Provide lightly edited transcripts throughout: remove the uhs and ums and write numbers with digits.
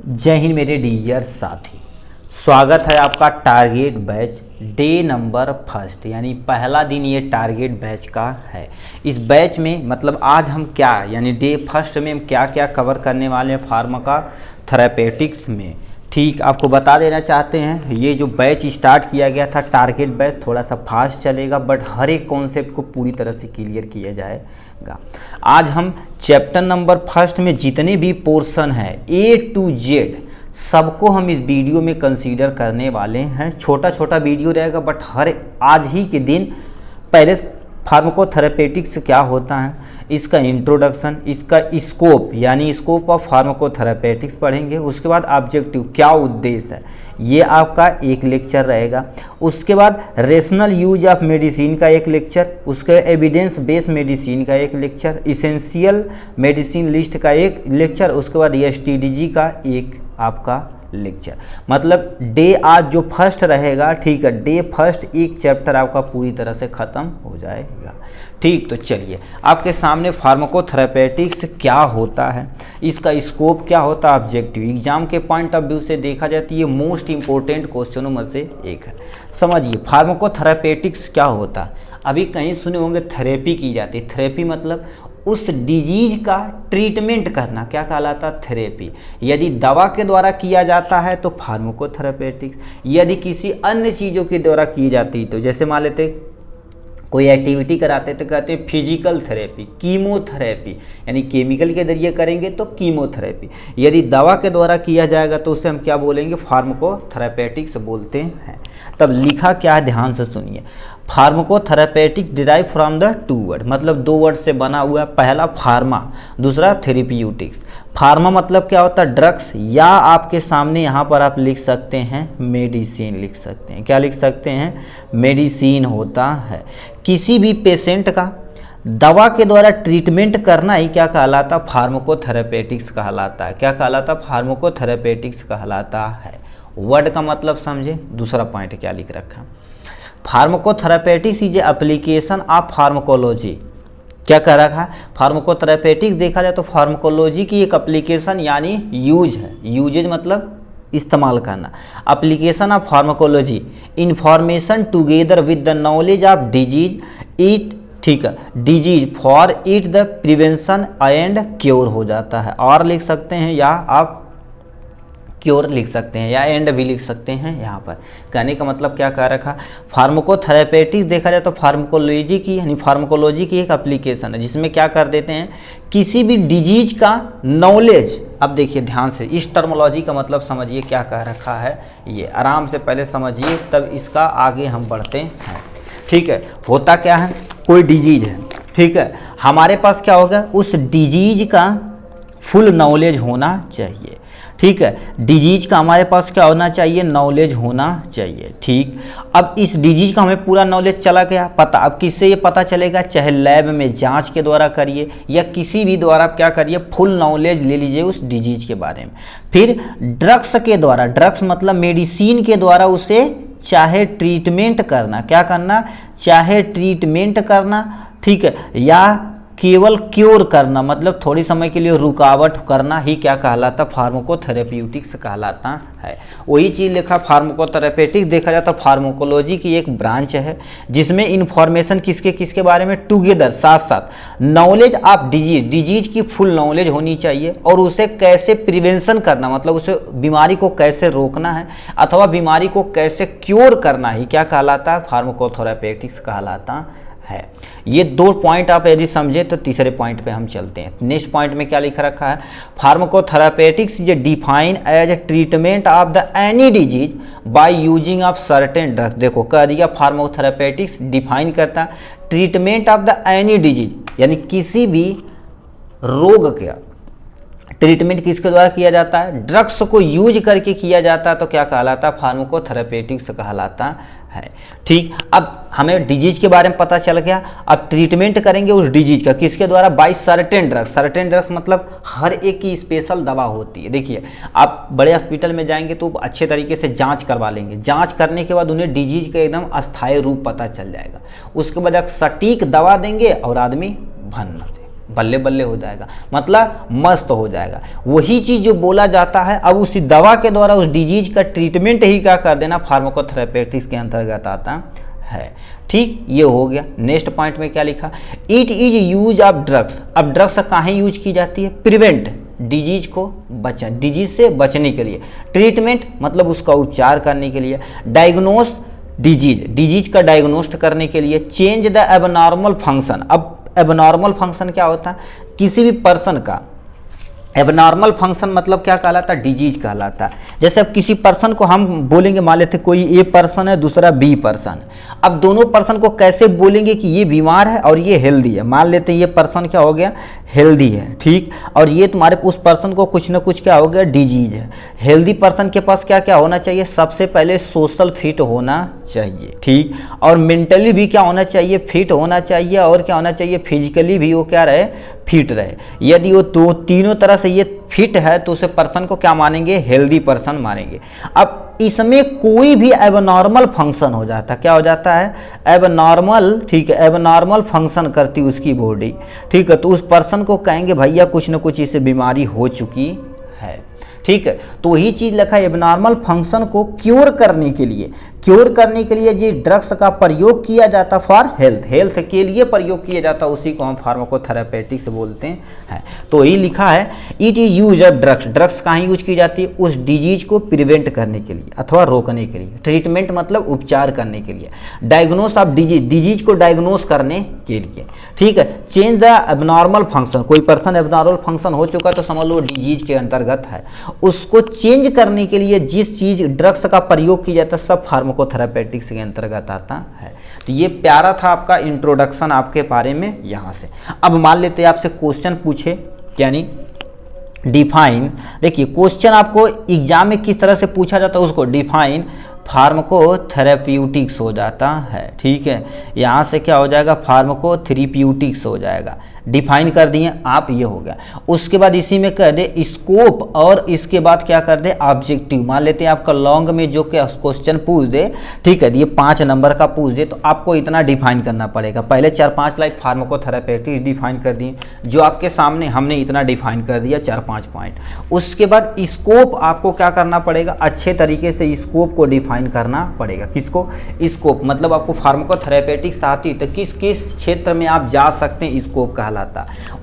जय हिंद मेरे डियर साथी, स्वागत है आपका target batch day number first, यानी पहला दिन ये टारगेट बैच का है। इस बैच में मतलब आज हम क्या यानी डे फर्स्ट में हम क्या क्या कवर करने वाले हैं फार्माकोथेरेपेटिक्स में। ठीक आपको बता देना चाहते हैं, ये जो बैच स्टार्ट किया गया था टारगेट बैच थोड़ा सा फास्ट चलेगा, बट हर एक कॉन्सेप्ट को पूरी तरह से क्लियर किया जाएगा। आज हम चैप्टर नंबर फर्स्ट में जितने भी पोर्शन है A to Z सबको हम इस वीडियो में कंसीडर करने वाले हैं। छोटा छोटा वीडियो रहेगा, बट हर आज ही के दिन पहले फार्माकोथेरेपेटिक्स क्या होता है, इसका इंट्रोडक्शन, इसका स्कोप यानी स्कोप ऑफ फार्माकोथेरेपेटिक्स पढ़ेंगे। उसके बाद ऑब्जेक्टिव क्या उद्देश्य है, ये आपका एक लेक्चर रहेगा। उसके बाद रेशनल यूज ऑफ मेडिसिन का एक लेक्चर, उसके एविडेंस बेस्ड मेडिसिन का एक लेक्चर, इसेंशियल मेडिसिन लिस्ट का एक लेक्चर, उसके बाद एसटीडीजी का एक आपका लेक्चर। मतलब डे आज जो फर्स्ट रहेगा, ठीक है, डे फर्स्ट एक चैप्टर आपका पूरी तरह से ख़त्म हो जाएगा। ठीक, तो चलिए आपके सामने फार्माकोथेरेपेटिक्स क्या होता है, इसका स्कोप क्या होता है, ऑब्जेक्टिव एग्जाम के पॉइंट ऑफ व्यू से देखा जाए तो ये मोस्ट इंपॉर्टेंट क्वेश्चनों में से एक है। समझिए फार्माकोथेरेपेटिक्स क्या होता है। अभी कहीं सुने होंगे थेरेपी की जाती है, थेरेपी मतलब उस डिजीज का ट्रीटमेंट करना, क्या कहलाता है, थेरेपी। यदि दवा के द्वारा किया जाता है तो फार्माकोथेरेपेटिक्स, यदि किसी अन्य चीज़ों के द्वारा की जाती तो जैसे मान लेते कोई एक्टिविटी कराते तो कहते हैं फिजिकल थेरेपी, कीमोथेरेपी, यानी केमिकल के जरिए करेंगे तो कीमोथेरेपी। यदि दवा के द्वारा किया जाएगा तो उसे हम क्या बोलेंगे, फार्माकोथेरेपेटिक्स बोलते हैं। तब लिखा क्या है, ध्यान से सुनिए। Pharmacotherapeutics derive from the two word, मतलब दो वर्ड से बना हुआ है। पहला फार्मा, दूसरा थेरेप्यूटिक्स। फार्मा मतलब क्या होता है, ड्रग्स, या आपके सामने यहाँ पर आप लिख सकते हैं मेडिसिन लिख सकते हैं। क्या लिख सकते हैं, मेडिसिन होता है। किसी भी पेशेंट का दवा के द्वारा ट्रीटमेंट करना ही क्या कहलाता, फार्माकोथेरेपेटिक्स कहलाता है। क्या कहलाता, फार्माकोथेरेपेटिक्स कहलाता है। वर्ड का मतलब समझे। दूसरा पॉइंट क्या लिख रखा, फार्माकोथेरेपेटिक्स इज एप्लीकेशन ऑफ फार्माकोलॉजी। क्या कह रखा है, फार्माकोथेरेपेटिक्स देखा जाए तो फार्माकोलॉजी की एक एप्लीकेशन यानी यूज है। यूजेज मतलब इस्तेमाल करना। Application of pharmacology information together with the knowledge of disease it, ठीक है, disease for it the prevention and cure हो जाता है। और लिख सकते हैं या आप क्योर लिख सकते हैं या एंड भी लिख सकते हैं। यहाँ पर कहने का मतलब क्या कह रखा, फार्माकोथेरेपेटिक्स देखा जाए तो फार्माकोलॉजी की यानी फार्माकोलॉजी की एक एप्लीकेशन है जिसमें क्या कर देते हैं, किसी भी डिजीज का नॉलेज। अब देखिए ध्यान से, इस टर्मोलॉजी का मतलब समझिए क्या कह रखा है, ये आराम से पहले समझिए तब इसका आगे हम बढ़ते हैं। ठीक है, होता क्या है, कोई डिजीज है, ठीक है, हमारे पास क्या होगा, उस डिजीज का फुल नॉलेज होना चाहिए। ठीक है, डिजीज का हमारे पास क्या होना चाहिए, नॉलेज होना चाहिए। ठीक, अब इस डिजीज का हमें पूरा नॉलेज चला गया, पता। अब किससे ये पता चलेगा, चाहे लैब में जांच के द्वारा करिए या किसी भी द्वारा आप क्या करिए, फुल नॉलेज ले लीजिए उस डिजीज के बारे में। फिर ड्रग्स के द्वारा, ड्रग्स मतलब मेडिसिन के द्वारा उसे चाहे ट्रीटमेंट करना, क्या करना, चाहे ट्रीटमेंट करना, ठीक है, या केवल क्योर करना, मतलब थोड़ी समय के लिए रुकावट करना ही क्या कहलाता, फार्माकोथेरेप्यूटिक्स कहलाता है। वही चीज़ लिखा, फार्माकोथेरेपेटिक्स देखा जाता फार्माकोलॉजी की एक ब्रांच है जिसमें इंफॉर्मेशन किसके किसके बारे में, टुगेदर साथ साथ, नॉलेज ऑफ डिजीज, डिजीज की फुल नॉलेज होनी चाहिए और उसे कैसे प्रिवेंशन करना, मतलब उसे बीमारी को कैसे रोकना है अथवा बीमारी को कैसे क्योर करना ही क्या कहलाता है, फार्माकोथेरेपेटिक्स कहलाता है। ये दो पॉइंट आप यदि समझे तो तीसरे पॉइंट पे हम चलते हैं। नेक्स्ट पॉइंट में क्या लिखा रखा है, pharmacotherapeutics is define as a treatment of the any disease by using of certain drugs. देखो कह दिया, फार्माकोथेरेपेटिक्स डिफाइन करता है treatment of the any disease, यानी किसी भी रोग का ट्रीटमेंट किसके द्वारा किया जाता है, ड्रग्स को यूज करके किया जाता है, तो क्या कहलाता है, फार्माकोथेरेपेटिक्स कहलाता है। ठीक, अब हमें डिजीज के बारे में पता चल गया। अब ट्रीटमेंट करेंगे उस डिजीज का किसके द्वारा, by certain drugs. Certain drugs मतलब हर एक की स्पेशल दवा होती है। देखिए आप बड़े हॉस्पिटल में जाएंगे तो अच्छे तरीके से जांच करवा लेंगे, जांच करने के बाद उन्हें डिजीज का एकदम अस्थायी रूप पता चल जाएगा। उसके बाद एक सटीक दवा देंगे और आदमी भन्न से बल्ले बल्ले हो जाएगा, मतलब मस्त हो जाएगा। वही चीज़ जो बोला जाता है, अब उसी दवा के द्वारा उस डिजीज का ट्रीटमेंट ही क्या कर देना, फार्माकोथेरेपेटिक्स के अंतर्गत आता है। ठीक, ये हो गया। नेक्स्ट पॉइंट में क्या लिखा, it is use of drugs. अब ड्रग्स कहाँ यूज की जाती है, प्रिवेंट, डिजीज को डिजीज से बचने के लिए, ट्रीटमेंट मतलब उसका उपचार करने के लिए, डायग्नोस डिजीज का डायग्नोस्ट करने के लिए, चेंज द एबनॉर्मल फंक्शन। अब एबनॉर्मल फंक्शन क्या होता है, किसी भी पर्सन का एबनॉर्मल फंक्शन मतलब क्या कहलाता है, डिजीज कहलाता है। जैसे अब किसी पर्सन को हम बोलेंगे, मान लेते कोई ए पर्सन है दूसरा बी पर्सन, अब दोनों पर्सन को कैसे बोलेंगे कि ये बीमार है और ये हेल्दी है। मान लेते हैं ये पर्सन क्या हो गया, हेल्दी है, ठीक, और ये तुम्हारे उस पर्सन को कुछ ना कुछ क्या हो गया, डिजीज है। हेल्दी पर्सन के पास क्या क्या होना चाहिए, सबसे पहले सोशल फिट होना चाहिए, ठीक, और मेंटली भी क्या होना चाहिए, फिट होना चाहिए, और क्या होना चाहिए, फिजिकली भी वो क्या रहे, फिट रहे। यदि वो दो तीनों तरह से ये फिट है तो उसे पर्सन को क्या मानेंगे, हेल्दी पर्सन मानेंगे। अब इसमें कोई भी एबनॉर्मल फंक्शन हो जाता है, क्या हो जाता है, एबनॉर्मल, ठीक है, एबनॉर्मल फंक्शन करती उसकी बॉडी, ठीक है, तो उस पर्सन को कहेंगे भैया कुछ ना कुछ इसे बीमारी हो चुकी है, ठीक है। तो वही चीज़ लिखा है, एबनॉर्मल फंक्शन को क्योर करने के लिए, ये ड्रग्स का प्रयोग किया जाता फॉर हेल्थ के लिए प्रयोग किया जाता, उसी को हम फार्माकोथेरेपेटिक्स बोलते हैं। तो यही लिखा है, it is use of drugs कहाँ यूज की जाती है, उस डिजीज को प्रिवेंट करने के लिए अथवा रोकने के लिए, ट्रीटमेंट मतलब उपचार करने के लिए, डायग्नोस ऑफ डिजीज को डायग्नोस करने के लिए, ठीक है। चेंज द एबनॉर्मल फंक्शन, कोई पर्सन एबनॉर्मल फंक्शन हो चुका तो समझ लो डिजीज के अंतर्गत है, उसको चेंज करने के लिए जिस चीज ड्रग्स का प्रयोग किया जाता है सब फार्माकोथेरेपेटिक्स के अंतर्गत आता है। तो ये प्यारा था आपका इंट्रोडक्शन आपके बारे में यहाँ से। अब मान लेते हैं आपसे क्वेश्चन पूछे, यानी डिफाइन, देखिए क्वेश्चन आपको एग्जाम में किस तरह से पूछा जाता है उसको डिफाइन फार्माकोथेरेप्यूटिक्स हो जाता है, ठीक है। यहाँ से क्या हो जाएगा, फार्माकोथेरेप्यूटिक्स हो जाएगा, डिफाइन कर दिए आप, ये हो गया। उसके बाद इसी में कर दे स्कोप, और इसके बाद क्या कर दे ऑब्जेक्टिव। मान लेते हैं आपका लॉन्ग में जो क्या क्वेश्चन पूछ दे, ठीक है, ये 5 नंबर का पूछ दे तो आपको इतना डिफाइन करना पड़ेगा। पहले 4-5 लाइन फार्माकोथेरेपेटिक्स डिफाइन कर दिए, जो आपके सामने हमने इतना डिफाइन कर दिया 4-5 पॉइंट। उसके बाद स्कोप आपको क्या करना पड़ेगा, अच्छे तरीके से स्कोप को डिफाइन करना पड़ेगा। किसको, स्कोप मतलब आपको फार्माकोथेरेपेटिक्स आती तो किस किस क्षेत्र में आप जा सकते हैं, स्कोप कहलाता।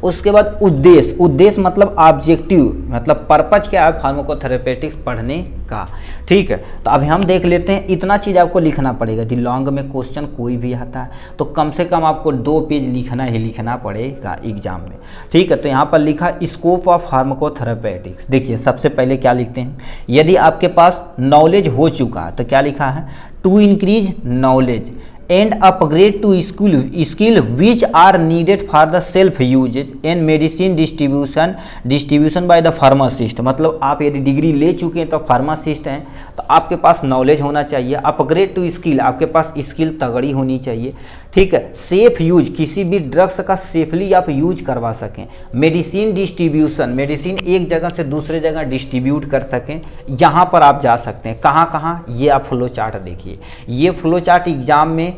उसके बाद उद्देश्य मतलब ऑब्जेक्टिव, मतलब पर्पज क्या है फार्माकोथेरेपेटिक्स पढ़ने का, ठीक है। तो अभी हम देख लेते हैं, इतना चीज आपको लिखना पड़ेगा। यदि लॉन्ग में क्वेश्चन कोई भी आता है तो कम से कम आपको 2 पेज लिखना पड़ेगा एग्जाम में, ठीक है। तो यहाँ पर लिखा स्कोप ऑफ फार्माकोथेरेपेटिक्स। देखिए सबसे पहले क्या लिखते हैं, यदि आपके पास नॉलेज हो चुका है तो क्या लिखा है, to increase knowledge and upgrade to skill which are needed for the self usage and medicine distribution by the pharmacist। मतलब आप यदि डिग्री ले चुके हैं तो फार्मासिस्ट हैं तो आपके पास नॉलेज होना चाहिए। अपग्रेड टू स्किल, आपके पास स्किल तगड़ी होनी चाहिए, ठीक है। सेफ यूज, किसी भी ड्रग्स का सेफली आप यूज करवा सकें। मेडिसिन डिस्ट्रीब्यूशन, मेडिसिन एक जगह से दूसरे जगह डिस्ट्रीब्यूट कर सकें, यहाँ पर आप जा सकते हैं। कहाँ कहाँ, ये आप फ्लो चार्ट देखिए, ये फ्लो चार्ट एग्जाम में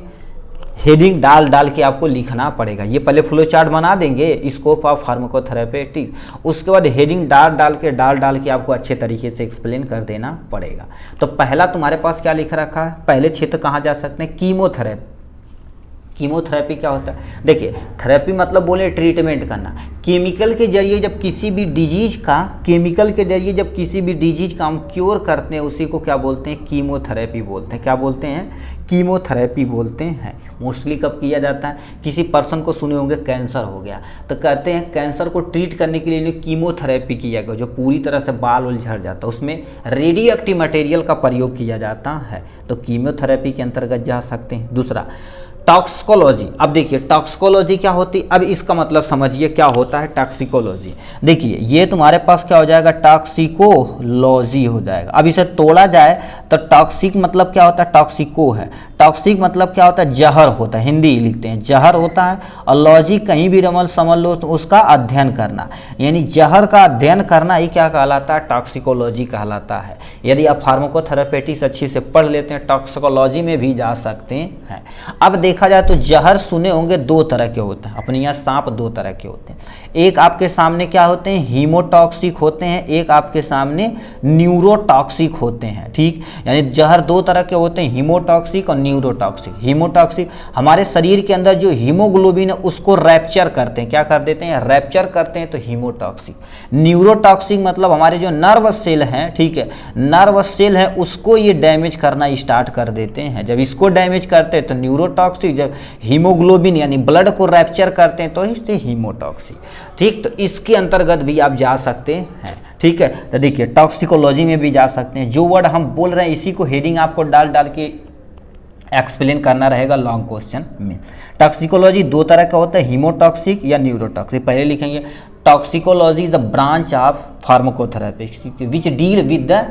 हेडिंग डाल के आपको लिखना पड़ेगा। ये पहले फ्लो चार्ट बना देंगे स्कोप ऑफ फार्माकोथेरेपेटिक्स, उसके बाद हेडिंग डाल के आपको अच्छे तरीके से एक्सप्लेन कर देना पड़ेगा। तो पहला तुम्हारे पास क्या लिख रखा है, पहले क्षेत्र कहाँ जा सकते हैं, कीमोथेरेपी। कीमोथेरेपी क्या होता है, देखिए थेरेपी मतलब बोले ट्रीटमेंट करना। केमिकल के जरिए जब किसी भी डिजीज का हम क्योर करते हैं उसी को क्या बोलते हैं, कीमोथेरेपी बोलते हैं। क्या बोलते हैं, कीमोथेरेपी बोलते हैं। मोस्टली कब किया जाता है, किसी पर्सन को सुने होंगे कैंसर हो गया तो कहते हैं कैंसर को ट्रीट करने के लिए इन्हें कीमोथेरेपी किया गया, जो पूरी तरह से बाल उल झड़ जाता है, उसमें रेडियो एक्टिव मटेरियल का प्रयोग किया जाता है, तो कीमोथेरेपी के अंतर्गत जा सकते हैं। दूसरा टॉक्सिकोलॉजी। अब देखिए टॉक्सिकोलॉजी क्या होती, अब इसका मतलब समझिए क्या होता है टॉक्सिकोलॉजी। देखिए ये तुम्हारे पास क्या हो जाएगा, टॉक्सिकोलॉजी हो जाएगा। अब इसे तोड़ा जाए तो टॉक्सिक मतलब क्या होता है, टॉक्सिको है, टॉक्सिक मतलब क्या होता है, जहर होता है, हिंदी लिखते हैं जहर होता है। और लॉजी कहीं भी रमल समझ लो तो उसका अध्ययन करना, यानी जहर का अध्ययन करना ही क्या कहलाता है, टॉक्सिकोलॉजी कहलाता है। यदि आप फार्माकोथेरेपेटिक्स अच्छी से पढ़ लेते हैं टॉक्सिकोलॉजी में भी जा सकते हैं। अब देखा जाए तो जहर सुने होंगे दो तरह के होते हैं, अपने यहाँ सांप दो तरह के होते हैं। एक आपके सामने क्या होते हैं, हीमोटॉक्सिक होते हैं, एक आपके सामने न्यूरोटॉक्सिक होते हैं। ठीक, यानी जहर दो तरह के होते हैं, हीमोटॉक्सिक और न्यूरोटॉक्सिक। हीमोटॉक्सिक हमारे शरीर के अंदर जो हीमोग्लोबिन है उसको रैप्चर करते हैं, क्या कर देते हैं, रैप्चर करते हैं, तो हीमोटॉक्सिक। न्यूरोटॉक्सिक मतलब हमारे जो नर्व सेल हैं, ठीक है, नर्व सेल है उसको ये डैमेज करना स्टार्ट कर देते हैं। जब इसको डैमेज करते हैं तो न्यूरोटॉक्सिक, जब हीमोग्लोबिन यानी ब्लड को रैप्चर करते हैं तो इससे हीमोटॉक्सिक। ठीक, तो इसके अंतर्गत भी आप जा सकते हैं। ठीक है, तो देखिए टॉक्सिकोलॉजी में भी जा सकते हैं। जो वर्ड हम बोल रहे हैं इसी को हेडिंग आपको डाल डाल के एक्सप्लेन करना रहेगा लॉन्ग क्वेश्चन में। टॉक्सिकोलॉजी दो तरह का होता है, हीमोटॉक्सिक या न्यूरोटॉक्सिक। पहले लिखेंगे toxicology is the branch of pharmacotherapy which deal with the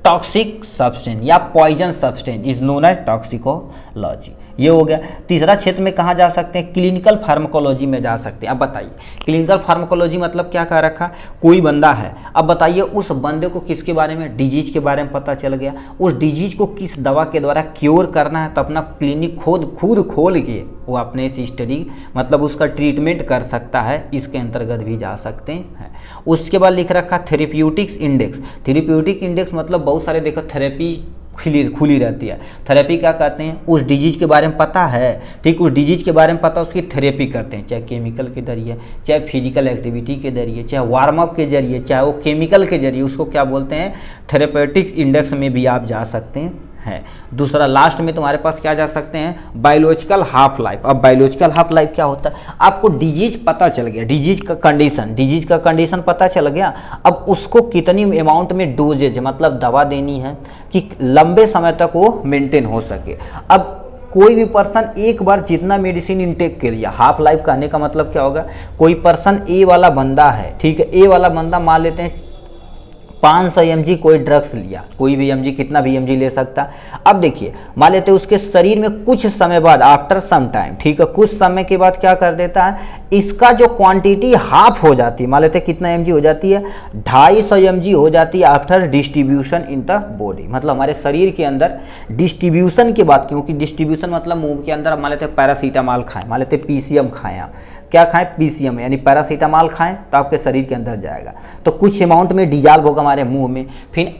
toxic substance या poison substance is known as toxicology. ये हो गया। तीसरा क्षेत्र में कहाँ जा सकते हैं, क्लिनिकल फार्माकोलॉजी में जा सकते हैं। अब बताइए क्लिनिकल फार्माकोलॉजी मतलब क्या कह रखा, कोई बंदा है, अब बताइए उस बंदे को किसके बारे में, डिजीज के बारे में पता चल गया, उस डिजीज को किस दवा के द्वारा क्योर करना है, तो अपना क्लिनिक खुद खोल के वो अपने से स्टडी मतलब उसका ट्रीटमेंट कर सकता है, इसके अंतर्गत भी जा सकते हैं। उसके बाद लिख रखा थेरेप्यूटिक्स इंडेक्स। थेरेप्यूटिक इंडेक्स मतलब बहुत सारे देखो थेरेपी खुली रहती है। थेरेपी क्या कहते हैं, उस डिजीज के बारे में पता है, ठीक, उस डिजीज के बारे में पता उसकी थेरेपी करते हैं, चाहे केमिकल के जरिए, चाहे फिजिकल एक्टिविटी के जरिए, चाहे वार्म अप के जरिए, चाहे वो केमिकल के जरिए, उसको क्या बोलते हैं, थेरेपेटिक्स इंडेक्स में भी आप जा सकते हैं। दूसरा लास्ट में तुम्हारे पास क्या जा सकते हैं, बायोलॉजिकल हाफ लाइफ। अब बायोलॉजिकल हाफ लाइफ क्या होता है, आपको डिजीज पता चल गया, डिजीज का कंडीशन पता चल गया, अब उसको कितनी अमाउंट में डोजेज मतलब दवा देनी है कि लंबे समय तक वो मेंटेन हो सके। अब कोई भी पर्सन एक बार जितना मेडिसिन इंटेक कर लिया, हाफ लाइफ कहने का मतलब क्या होगा, कोई पर्सन ए वाला बंदा है, ठीक है, ए वाला बंदा मान लेते हैं 500 mg कोई ड्रग्स लिया, कोई भी mg कितना भी mg ले सकता। अब देखिए मान लेते हैं उसके शरीर में कुछ समय बाद आफ्टर सम टाइम, ठीक है, कुछ समय के बाद क्या कर देता है, इसका जो क्वांटिटी हाफ हो जाती है, मान लेते हैं कितना mg हो जाती है, 250 mg हो जाती है after distribution in the body. मतलब हमारे शरीर के अंदर डिस्ट्रीब्यूशन की बात, क्योंकि डिस्ट्रीब्यूशन मतलब मुंह के अंदर मान लेते हैं पैरासीटामॉल खाएं, मान लेते हैं पीसीएम खाएं, आप क्या खाएं, पीसीएम यानी पैरासीटामॉल खाएं तो आपके शरीर के अंदर जाएगा, तो कुछ अमाउंट में डिजॉल्व होगा हमारे मुंह में, फिर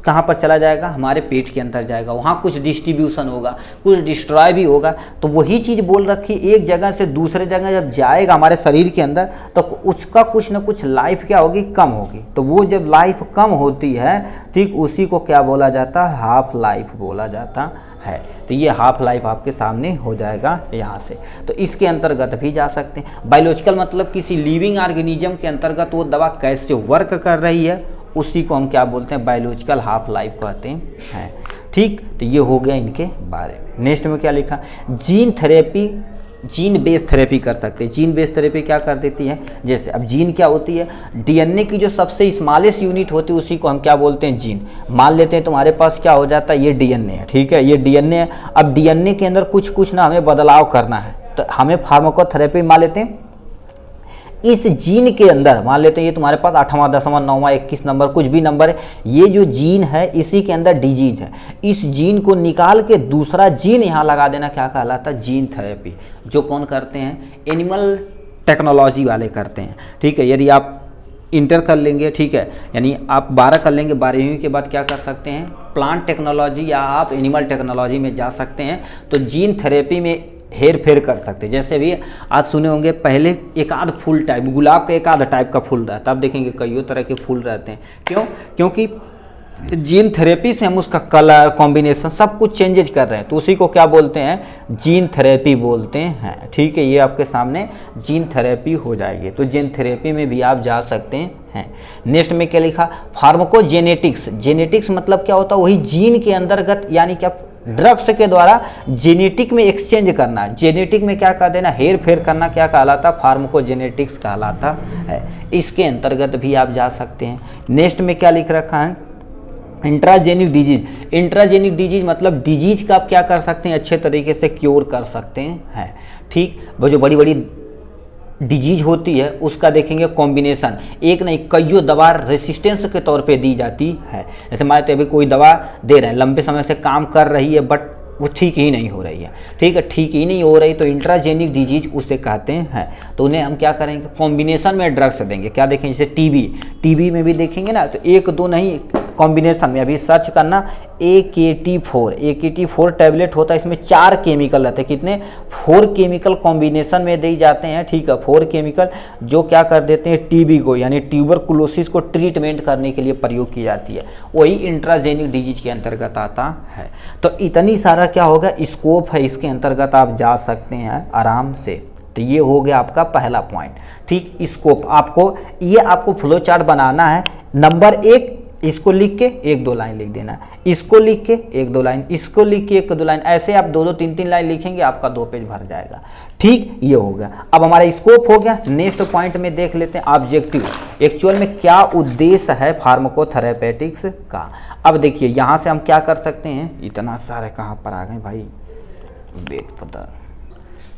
कहाँ पर चला जाएगा, हमारे पेट के अंदर जाएगा, वहाँ कुछ डिस्ट्रीब्यूशन होगा, कुछ डिस्ट्रॉय भी होगा। तो वही चीज़ बोल रखी, एक जगह से दूसरे जगह जब जाएगा हमारे शरीर के अंदर तो उसका कुछ ना कुछ लाइफ क्या होगी, कम होगी। तो वो जब लाइफ कम होती है, ठीक, उसी को क्या बोला जाता है, हाफ लाइफ बोला जाता है। तो ये हाफ लाइफ आपके सामने हो जाएगा यहाँ से, तो इसके अंतर्गत भी जा सकते हैं। बायोलॉजिकल मतलब किसी लिविंग ऑर्गेनिज्म के अंतर्गत वो दवा कैसे वर्क कर रही है, उसी को हम क्या बोलते हैं, बायोलॉजिकल हाफ लाइफ कहते हैं। ठीक, तो ये हो गया इनके बारे में। नेक्स्ट में क्या लिखा, gene therapy, gene base therapy कर सकते हैं। जीन बेस थेरेपी क्या कर देती है, जैसे अब जीन क्या होती है, डीएनए की जो सबसे स्मॉलेस्ट यूनिट होती है उसी को हम क्या बोलते हैं, जीन। मान लेते हैं तुम्हारे पास क्या हो जाता है, ये डीएनए है, ठीक है, ये डीएनए है। अब डीएनए के अंदर कुछ ना हमें बदलाव करना है, तो हमें फार्माकोथेरेपी मान लेते हैं इस जीन के अंदर, मान लेते हैं ये तुम्हारे पास 8वां 10वां 9वां 21 नंबर कुछ भी नंबर है, ये जो जीन है इसी के अंदर डिजीज है, इस जीन को निकाल के दूसरा जीन यहाँ लगा देना क्या कहलाता है, जीन थेरेपी। जो कौन करते हैं, एनिमल टेक्नोलॉजी वाले करते हैं। ठीक है, यदि आप इंटर कर लेंगे, ठीक है, यानी आप 12 कर लेंगे, 12वीं के बाद क्या कर सकते हैं, प्लांट टेक्नोलॉजी या आप एनिमल टेक्नोलॉजी में जा सकते हैं, तो जीन थेरेपी में हेर फेर कर सकते हैं। जैसे भी आज सुने होंगे, पहले एक आध फूल टाइप, गुलाब का एक आध टाइप का फूल रहता है, अब देखेंगे कईयों तरह के फूल रहते हैं। क्यों, क्योंकि जीन थेरेपी से हम उसका कलर कॉम्बिनेशन सब कुछ चेंजेज कर रहे हैं, तो उसी को क्या बोलते हैं, जीन थेरेपी बोलते हैं। ठीक है, ये आपके सामने जीन थेरेपी हो जाएगी, तो जीन थेरेपी में भी आप जा सकते हैं। नेक्स्ट में क्या लिखा, फार्माकोजेनेटिक्स। जेनेटिक्स मतलब क्या होता है, वही जीन के अंतर्गत यानी क्या ड्रग्स के द्वारा जेनेटिक में एक्सचेंज करना, जेनेटिक में क्या कर देना, हेर फेर करना, क्या कहलाता, फार्माकोजेनेटिक्स कहलाता है। इसके अंतर्गत भी आप जा सकते हैं। नेक्स्ट में क्या लिख रखा है, इंट्राजेनिक डिजीज। इंट्राजेनिक डिजीज मतलब डिजीज का आप क्या कर सकते हैं, अच्छे तरीके से क्योर कर सकते हैं। ठीक, वो जो बड़ी बड़ी डिजीज होती है उसका देखेंगे कॉम्बिनेशन, एक नहीं कईयों दवा रेसिस्टेंस के तौर पे दी जाती है। जैसे मान लेते अभी कोई दवा दे रहे हैं, लंबे समय से काम कर रही है बट वो ठीक ही नहीं हो रही है, ठीक है, ठीक ही नहीं हो रही, तो इंट्राजेनिक डिजीज उसे कहते हैं। तो उन्हें हम क्या करेंगे, कॉम्बिनेशन में ड्रग्स देंगे। क्या देखेंगे, जैसे टीबी में भी देखेंगे ना, तो एक दो नहीं, कॉम्बिनेशन में अभी सर्च करना AKT4 टैबलेट होता है, इसमें 4 केमिकल रहते हैं। कितने, 4 केमिकल कॉम्बिनेशन में दी जाते हैं। ठीक है, 4 केमिकल जो क्या कर देते हैं, टीबी को यानी ट्यूबरकुलोसिस को ट्रीटमेंट करने के लिए प्रयोग की जाती है, वही इंट्राजेनिक डिजीज के अंतर्गत आता है। तो इतनी सारा क्या होगा स्कोप है, इसके अंतर्गत आप जा सकते हैं आराम से। तो ये हो गया आपका पहला पॉइंट। ठीक, स्कोप आपको फ्लो चार्ट बनाना है। नंबर 1 इसको लिख के 1-2 लाइन लिख देना, इसको लिख के 1-2 लाइन, इसको लिख के 1-2 लाइन, ऐसे आप 2-2 3-3 लाइन लिखेंगे, आपका 2 पेज भर जाएगा। ठीक, ये हो गया। अब हमारा स्कोप हो गया। नेक्स्ट पॉइंट में देख लेते हैं ऑब्जेक्टिव, एक्चुअल में क्या उद्देश्य है फार्माकोथेरेपेटिक्स का। अब देखिए यहाँ से हम क्या कर सकते हैं, इतना सारे कहाँ पर आ गए भाई, वेट पता।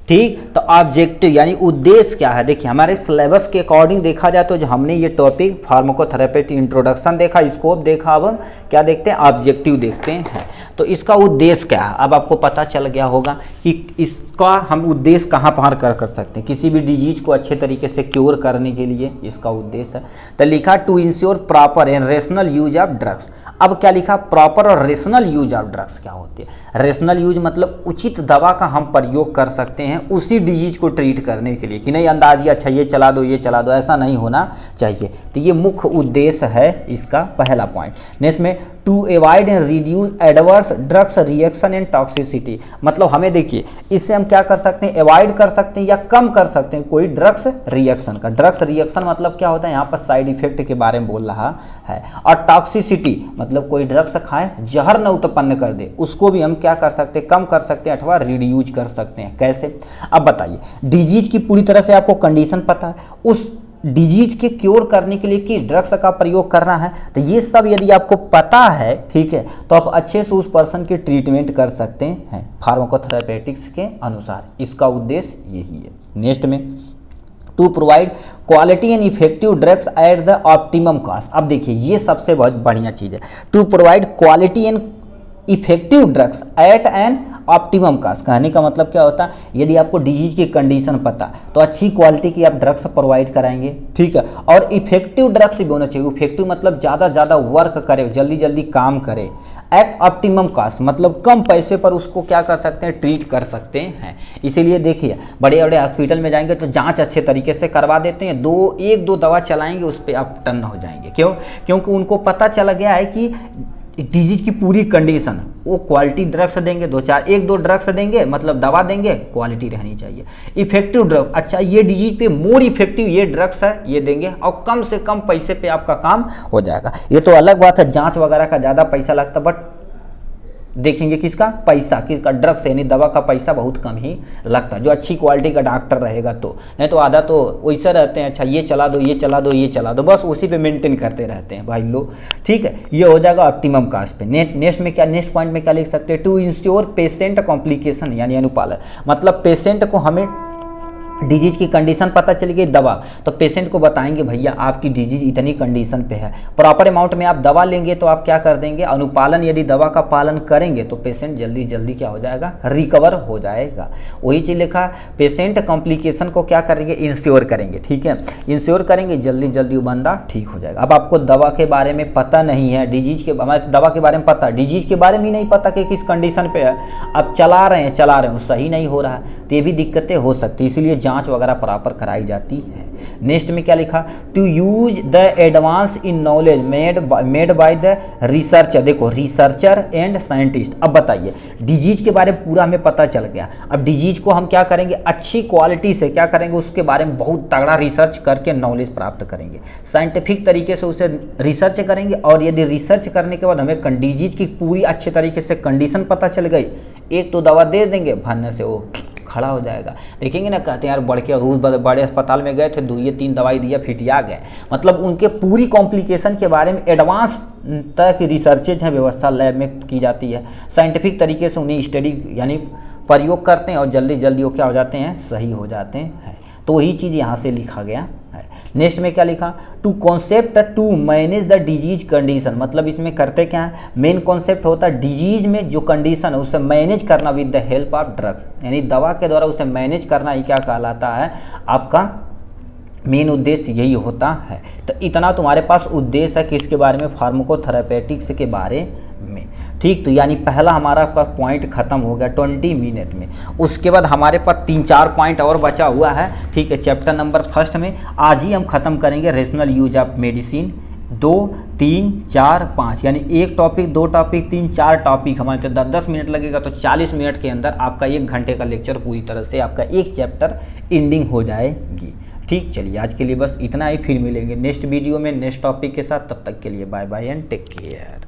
ठीक, तो ऑब्जेक्टिव यानी उद्देश्य क्या है, देखिए हमारे सिलेबस के अकॉर्डिंग देखा जाए तो जो हमने ये टॉपिक फार्माकोथेरेपी इंट्रोडक्शन देखा, स्कोप देखा, अब हम क्या देखते हैं, ऑब्जेक्टिव देखते हैं। तो इसका उद्देश्य क्या है, अब आपको पता चल गया होगा कि इसका हम उद्देश्य कहाँ पर कर सकते हैं। किसी भी डिजीज को अच्छे तरीके से क्योर करने के लिए इसका उद्देश्य है। तो लिखा to ensure proper and rational use of drugs. अब क्या लिखा, प्रॉपर और रेशनल यूज ऑफ ड्रग्स क्या होती है। रेशनल यूज मतलब उचित दवा का हम प्रयोग कर सकते हैं उसी डिजीज को ट्रीट करने के लिए, कि नहीं अंदाजी अच्छा ये चला दो ये चला दो, ऐसा नहीं होना चाहिए। तो ये मुख्य उद्देश्य है इसका पहला पॉइंट। नेक्स्ट में to avoid and reduce adverse drugs reaction and toxicity, मतलब हमें देखिए इससे हम क्या कर सकते हैं, अवॉइड कर सकते हैं या कम कर सकते हैं कोई ड्रग्स रिएक्शन का। ड्रग्स रिएक्शन मतलब क्या होता है, यहाँ पर साइड इफेक्ट के बारे में बोल रहा है। और टॉक्सिसिटी मतलब कोई ड्रग्स खाएं जहर न उत्पन्न कर दे, उसको भी हम क्या कर सकते हैं, कम कर सकते हैं अथवा रिड्यूज कर सकते हैं। कैसे, अब बताइए। डिजीज की पूरी तरह से आपको कंडीशन पता है, उस डिजीज के क्योर करने के लिए किस ड्रग्स का प्रयोग करना है, तो ये सब यदि आपको पता है, ठीक है, तो आप अच्छे से उस पर्सन की ट्रीटमेंट कर सकते हैं फार्माकोथेरेपेटिक्स के अनुसार। इसका उद्देश्य यही है। नेक्स्ट में to provide quality and effective drugs at the optimum cost. अब देखिए ये सबसे बहुत बढ़िया चीज़ है, to provide quality and effective drugs at an optimum cost. कहने का मतलब क्या होता है, यदि आपको डिजीज की कंडीशन पता तो अच्छी क्वालिटी की आप ड्रग्स प्रोवाइड कराएंगे, ठीक है, और इफेक्टिव ड्रग्स भी होना चाहिए। इफेक्टिव मतलब ज़्यादा वर्क करे, जल्दी जल्दी काम करे। एट ऑप्टिमम कॉस्ट मतलब कम पैसे पर उसको क्या कर सकते हैं, ट्रीट कर सकते हैं। इसीलिए देखिए बड़े बड़े हॉस्पिटल में जाएंगे तो जांच अच्छे तरीके से करवा देते हैं, एक दो दवा चलाएंगे उस पर आप टन हो जाएंगे। क्यों, क्योंकि उनको पता चला गया है कि डिजीज की पूरी कंडीशन, वो क्वालिटी ड्रग्स देंगे, 1-2 ड्रग्स देंगे, मतलब दवा देंगे, क्वालिटी रहनी चाहिए। इफेक्टिव ड्रग, अच्छा ये डिजीज पे मोर इफेक्टिव ये ड्रग्स है, ये देंगे और कम से कम पैसे पे आपका काम हो जाएगा। ये तो अलग बात है, जांच वगैरह का ज़्यादा पैसा लगता, बट देखेंगे किसका पैसा, किसका, ड्रग्स यानी दवा का पैसा बहुत कम ही लगता है, जो अच्छी क्वालिटी का डॉक्टर रहेगा तो। नहीं तो आधा तो वैसे रहते हैं, अच्छा ये चला दो ये चला दो ये चला दो, बस उसी पे मेंटेन करते रहते हैं भाई लोग। ठीक है, ये हो जाएगा ऑप्टिमम कॉस्ट पे। नेक्स्ट में क्या, नेक्स्ट पॉइंट में क्या लिख सकते हैं, टू इंश्योर पेशेंट कॉम्प्लिकेशन यानी अनुपालन, मतलब पेशेंट को हमें डिजीज की कंडीशन पता चल गई, दवा, तो पेशेंट को बताएंगे भैया आपकी डिजीज इतनी कंडीशन पे है, प्रॉपर अमाउंट में आप दवा लेंगे तो आप क्या कर देंगे, अनुपालन यदि दवा का पालन करेंगे तो पेशेंट जल्दी जल्दी क्या हो जाएगा, रिकवर हो जाएगा। वही चीज़ लिखा, पेशेंट कॉम्प्लिकेशन को क्या करेंगे, इंश्योर करेंगे। ठीक है, इंश्योर करेंगे, जल्दी जल्दी वो बंदा ठीक हो जाएगा। अब आपको दवा के बारे में पता नहीं है, डिजीज के, हमारे दवा के बारे में पता, डिजीज के बारे में ही नहीं पता कि किस कंडीशन पे है, अब चला रहे हैं सही नहीं हो रहा है, तो ये भी दिक्कतें हो सकती है, इसीलिए जांच वगैरह प्रॉपर कराई जाती है। नेक्स्ट में क्या लिखा, to use the advance in knowledge made by the researcher, देखो रिसर्चर एंड साइंटिस्ट। अब बताइए डिजीज के बारे में पूरा हमें पता चल गया, अब डिजीज को हम क्या करेंगे, अच्छी क्वालिटी से क्या करेंगे, उसके बारे में बहुत तगड़ा रिसर्च करके नॉलेज प्राप्त करेंगे, साइंटिफिक तरीके से उसे रिसर्च करेंगे, और यदि रिसर्च करने के बाद हमें डिजीज की पूरी अच्छे तरीके से कंडीशन पता चल गई, एक तो दवा दे देंगे, भरने से वो खड़ा हो जाएगा। देखेंगे ना, कहते हैं यार बढ़ के उस बड़े अस्पताल में गए थे, 2 या 3 दवाई दिया फिटिया गए। मतलब उनके पूरी कॉम्प्लिकेशन के बारे में एडवांस तक रिसर्चेज हैं, व्यवस्था लैब में की जाती है, साइंटिफिक तरीके से उन्हें स्टडी यानी प्रयोग करते हैं और जल्दी जल्दी वो क्या हो जाते हैं, सही हो जाते हैं। तो वही चीज़ यहाँ से लिखा गया है। नेक्स्ट में क्या लिखा, to concept to manage the disease condition, मतलब इसमें करते क्या है, मेन कॉन्सेप्ट होता है डिजीज में जो कंडीशन है उसे मैनेज करना with the help of drugs, यानी दवा के द्वारा उसे मैनेज करना ही क्या कहलाता है, आपका मेन उद्देश्य यही होता है। तो इतना तुम्हारे पास उद्देश्य है किसके बारे में, फार्माकोथेरेपेटिक्स के बारे में। ठीक, तो यानी पहला हमारा पॉइंट खत्म हो गया 20 मिनट में। उसके बाद हमारे पास 3-4 पॉइंट और बचा हुआ है। ठीक है, चैप्टर नंबर 1 में आज ही हम खत्म करेंगे रेशनल यूज ऑफ मेडिसिन। 2, 3, 4, 5 यानी 1 टॉपिक, 2 टॉपिक, 3, 4 टॉपिक, हमारे 10-10 मिनट लगेगा, तो 40 मिनट के अंदर आपका 1 घंटे का लेक्चर पूरी तरह से आपका एक चैप्टर एंडिंग हो जाएगी। ठीक, चलिए आज के लिए बस इतना ही, फिर मिलेंगे नेक्स्ट वीडियो में नेक्स्ट टॉपिक के साथ। तब तक के लिए bye bye and take care.